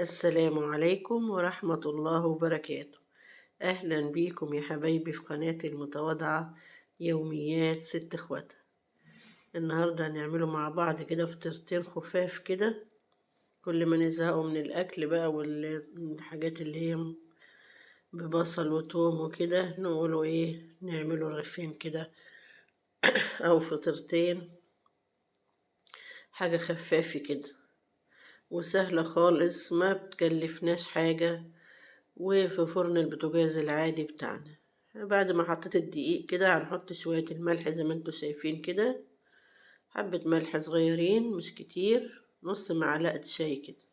السلام عليكم ورحمة الله وبركاته. أهلا بيكم يا حبايبي في قناتي المتواضعة يوميات ست اخوات. النهاردة هنعمله مع بعض كده فطيرتين خفاف كده، كل ما نزهقوا من الأكل بقى والحاجات اللي هي ببصل وتوم وكده نقولوا ايه، نعمله رغيفين كده أو فطيرتين، حاجة خفافة كده وسهلة خالص، ما بتكلفناش حاجة، وفي فرن البوتاجاز العادي بتاعنا. بعد ما حطيت الدقيق كده هنحط شوية الملح زي ما انتوا شايفين كده، حبة ملح صغيرين مش كتير، نص معلقة شاي كده.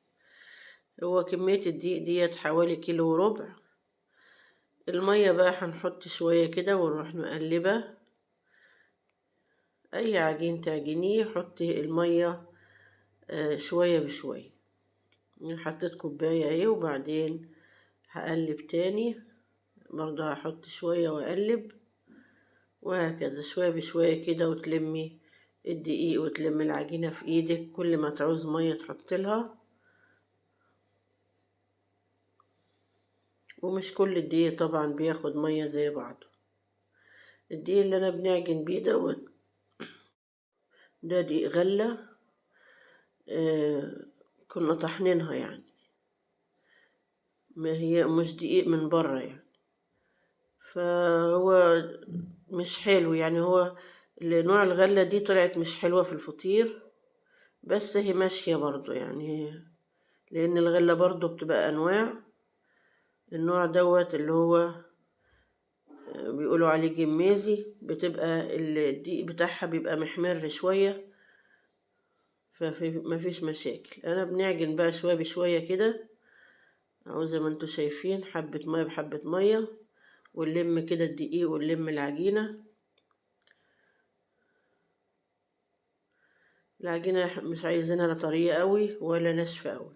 هو كمية الدقيق ديت حوالي كيلو وربع. المية بقى هنحط شوية كده ونروح نقلبها. أي عجين تعجنيه حطي المية شوية بشوية. حطيت كوباية اهي، وبعدين هقلب تاني، برضه هحط شوية واقلب، وهكذا شوية بشوية كده، وتلمي الدقيق وتلمي العجينة في ايدك. كل ما تعوز مية تحط لها، ومش كل الدقيق طبعا بياخد مية زي بعضه. الدقيق اللي انا بنعجن بيه ده دقيق غلة، كنا طحنينها يعني، ما هي مش دقيق من بره يعني. فهو مش حلو يعني، هو نوع الغلة دي طلعت مش حلوة في الفطير، بس هي ماشية برضو يعني، لأن الغلة برضو بتبقى أنواع. النوع دوت اللي هو بيقولوا عليه جميزي، بتبقى الدقيق بتاعها بيبقى محمر شوية، مفيش مشاكل. أنا بنعجن بقى شوية بشوية كده، أهو زي ما انتوا شايفين، حبة مية بحبة مية، ونلم كده الدقيق ونلم العجينة. العجينة مش عايزينها لا طرية قوي ولا ناشفة قوي،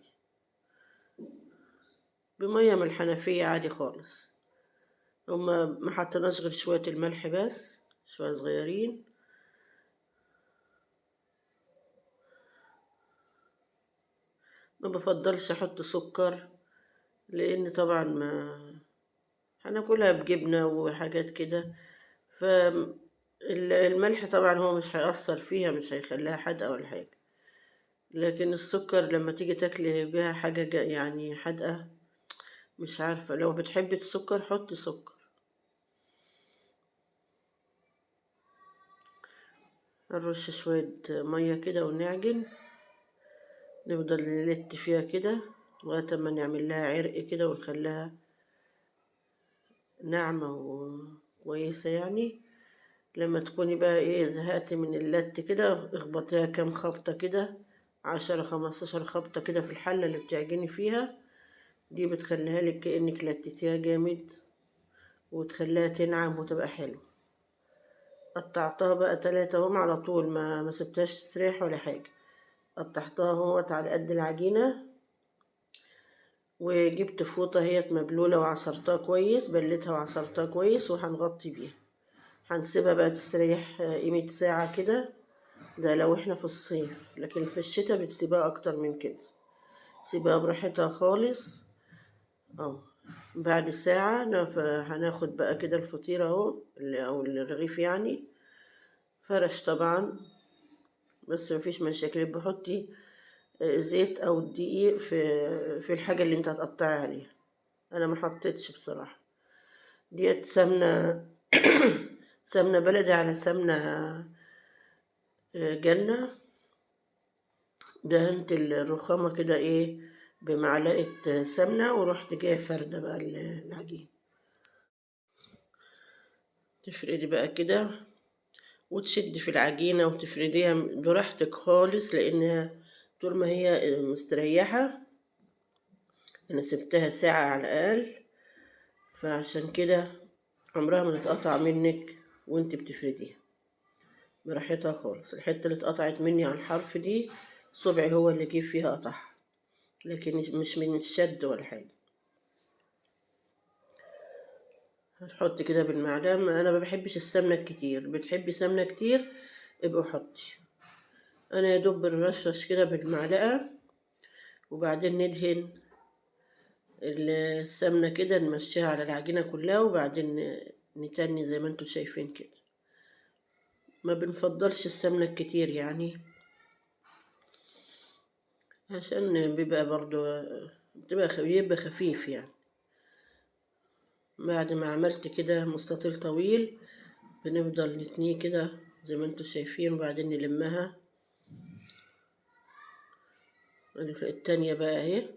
بمية من الحنفية عادي خالص. هما ما حطيناش غير شوية الملح بس، شوية صغيرين. ما بفضلش احط سكر، لان طبعا ما هناكلها بجبنة وحاجات كده، فالملح طبعا هو مش هيأثر فيها، مش هيخليها حادقة ولا حاجة. لكن السكر لما تيجي تاكلي بيها حاجة يعني حادقة، مش عارفة، لو بتحبي السكر حطي سكر. نرش شوية مية كده ونعجن، نفضل نلت فيها كده لغاية ما نعمل لها عرق كده ونخليها ناعمة وكويسة يعني. لما تكوني بقى ايه زهقتي من اللت كده، اخبطيها كام خبطة كده، 10 15 خبطة كده في الحلة اللي بتعجني فيها دي، بتخليها لك كأنك لتتيها جامد، وتخليها تنعم وتبقى حلوة. قطعتها بقى 3 اهم على طول، ما سبتهاش تسرح ولا حاجة. قطعتها اهوت على قد العجينة، وجبت فوطة هي مبلولة وعصرتها كويس، بلتها وعصرتها كويس، وهنغطي بيها. هنسيبها بقى تستريح قيمة ساعة كده، ده لو احنا في الصيف. لكن في الشتاء بتسيبها اكتر من كده، سيبها براحتها خالص. اهو بعد ساعة هناخد بقى كده الفطيرة اهو، او الرغيف يعني، فرش طبعا، بس مفيش مشاكل. بحطي زيت او دقيق في الحاجة اللي انت هتقطعي عليها. انا ما حطيتش بصراحة، ديت سمنة سمنة بلدي على سمنة جنة. دهنت الرخامة كده ايه بمعلقة سمنة، ورحت جاية فردة بقى العجين. تفردي بقى كده وتشدي في العجينة وتفرديها براحتك خالص، لأنها طول ما هي مستريحة. أنا سبتها ساعة على الأقل، فعشان كده عمرها ما تتقطع منك وانت بتفرديها، براحتها خالص. الحتة اللي اتقطعت مني على الحرف دي صبعي هو اللي جه فيها قطعها، لكن مش من الشد ولا حاجة. هتحط كده بالمعلقة. انا ما بحبش السمنة كتير، بتحبي سمنة كتير ابقى حطي. انا يا دوب بنرشش كده بالمعلقة، وبعدين ندهن السمنة كده نمشيها على العجينة كلها، وبعدين نتني زي ما انتوا شايفين كده. ما بنفضلش السمنة الكتير يعني، عشان بيبقى برضو بيبقى خفيف يعني. بعد ما عملت كده مستطيل طويل بنفضل نتنيه كده زي ما انتوا شايفين، وبعدين نلمها. التانية بقى اهي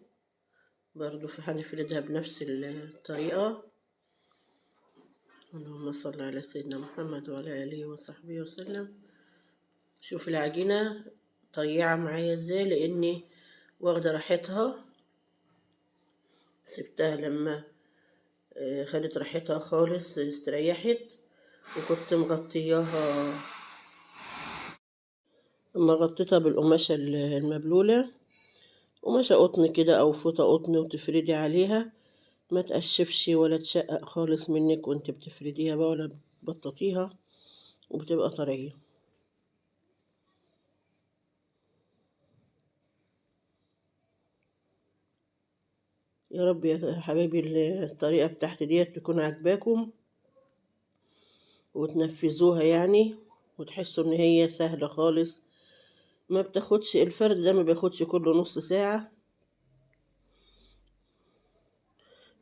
برضو هنفردها بنفس الطريقة. اللهم صل على سيدنا محمد وعلى آله وصحبه وسلم. شوف العجينة طيعة معايا ازاي، لاني واخدة راحتها. سبتها لما خدت راحتها خالص استريحت، وكنت مغطياها. اما غطيتها بالقماشة المبلولة، قماشة قطن كده او فوطة قطن، وتفردي عليها ما تقشفش ولا تشقق خالص منك وانت بتفرديها بقى ولا بتبططيها، وبتبقى طرية. يا رب يا حبايبي الطريقة بتاعتي ديت تكون عجباكم وتنفذوها يعني، وتحسوا ان هي سهلة خالص. ما بتاخدش الفرد ده، ما بياخدش كله نص ساعة.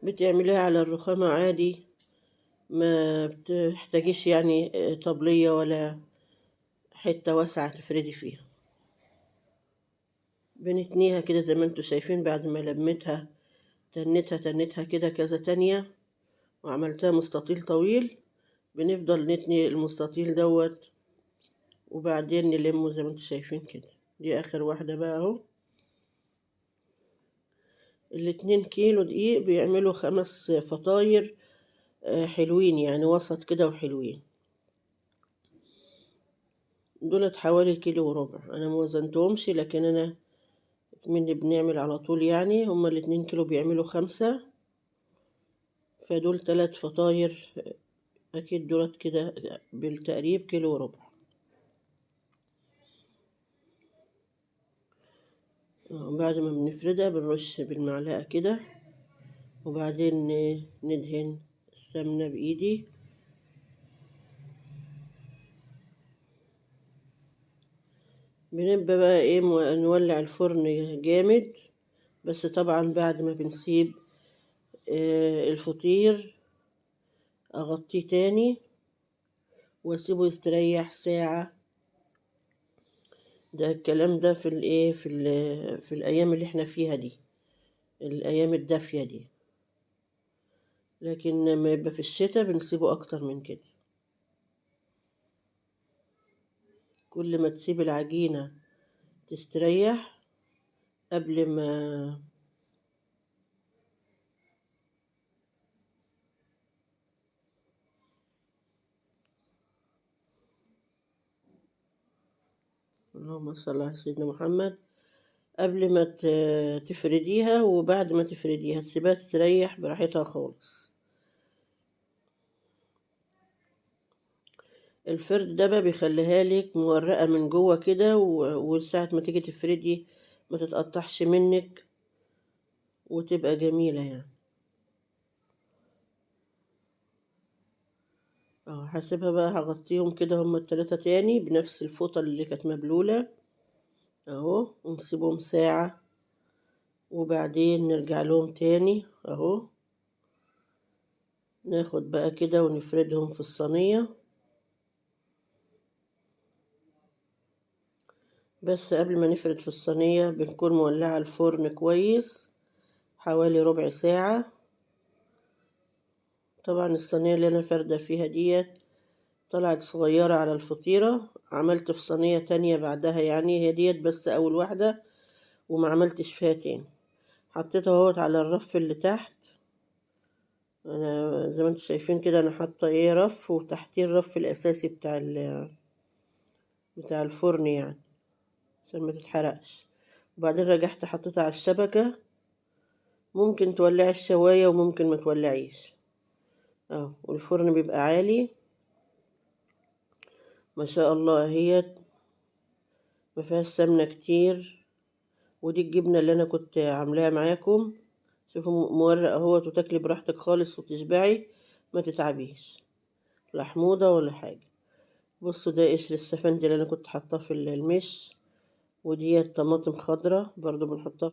بتعمليها على الرخامة عادي، ما بتحتاجيش يعني طبلية ولا حتة واسعة تفردي فيها. بنتنيها كده زي ما انتوا شايفين. بعد ما لميتها تنتها كده كذا تانية، وعملتها مستطيل طويل. بنفضل نتني المستطيل دوت، وبعدين نلمه زي ما انتوا شايفين كده. دي اخر واحدة بقى اهو. 2 كيلو دقيق بيعملوا 5 فطاير حلوين يعني، وسط كده وحلوين. دولت حوالي 1.25 كيلو. انا موزنتهمش، لكن انا من بنعمل على طول يعني. هما 2 كيلو بيعملوا 5، فدول 3 فطاير. اكيد دولت كده بالتقريب 1.25 كيلو. بعد ما بنفردها بنرش بالمعلقة كده، وبعدين ندهن السمنة بإيدي. بنبقى بقى ايه نولع الفرن جامد، بس طبعا بعد ما بنسيب الفطير اغطيه تاني واسيبه يستريح ساعة. ده الكلام ده في الايه في الايام اللي احنا فيها دي، الايام الدافية دي. لكن لما يبقى في الشتاء بنسيبه اكتر من كده. كل ما تسيب العجينة تستريح قبل ما اللهم صل على سيدنا محمد. قبل ما تفرديها وبعد ما تفرديها تسيبها تستريح براحتها خالص. الفرد ده بقى بيخليها لك مورقة من جوه كده، وساعة ما تيجي تفردي ما تتقطعش منك، وتبقى جميلة يعني. هسيبها بقى، هغطيهم كده هما ال3 تاني بنفس الفوطة اللي كانت مبلولة اهو، ونسيبهم ساعة، وبعدين نرجع لهم تاني اهو. ناخد بقى كده ونفردهم في الصينية. بس قبل ما نفرد في الصينية بنكون مولعة الفرن كويس حوالي ربع ساعة. طبعا الصينية اللي أنا فردة فيها ديت طلعت صغيرة على الفطيرة. عملت في صينية تانية بعدها يعني، هي ديت بس أول واحدة وما عملتش فيها تاني. حطيتها اهوت على الرف اللي تحت. أنا زي ما انتم شايفين كده أنا حاطة ايه رف، وتحتيه الرف الأساسي بتاع الفرن يعني، عشان ما تتحرقش. وبعدين رجعت حطيتها على الشبكة. ممكن تولعي الشواية وممكن ما تولعيش والفرن بيبقى عالي ما شاء الله. هي ما فيهاش سمنة كتير. ودي الجبنة اللي انا كنت عاملاها معاكم، شوفوا مورق اهوت، وتاكلي براحتك خالص وتشبعي ما تتعبيش، لا حموضة ولا حاجة. بصوا ده قشر السفندي اللي انا كنت حاطاه في المش، ودي طماطم خضرة برضو بنحطها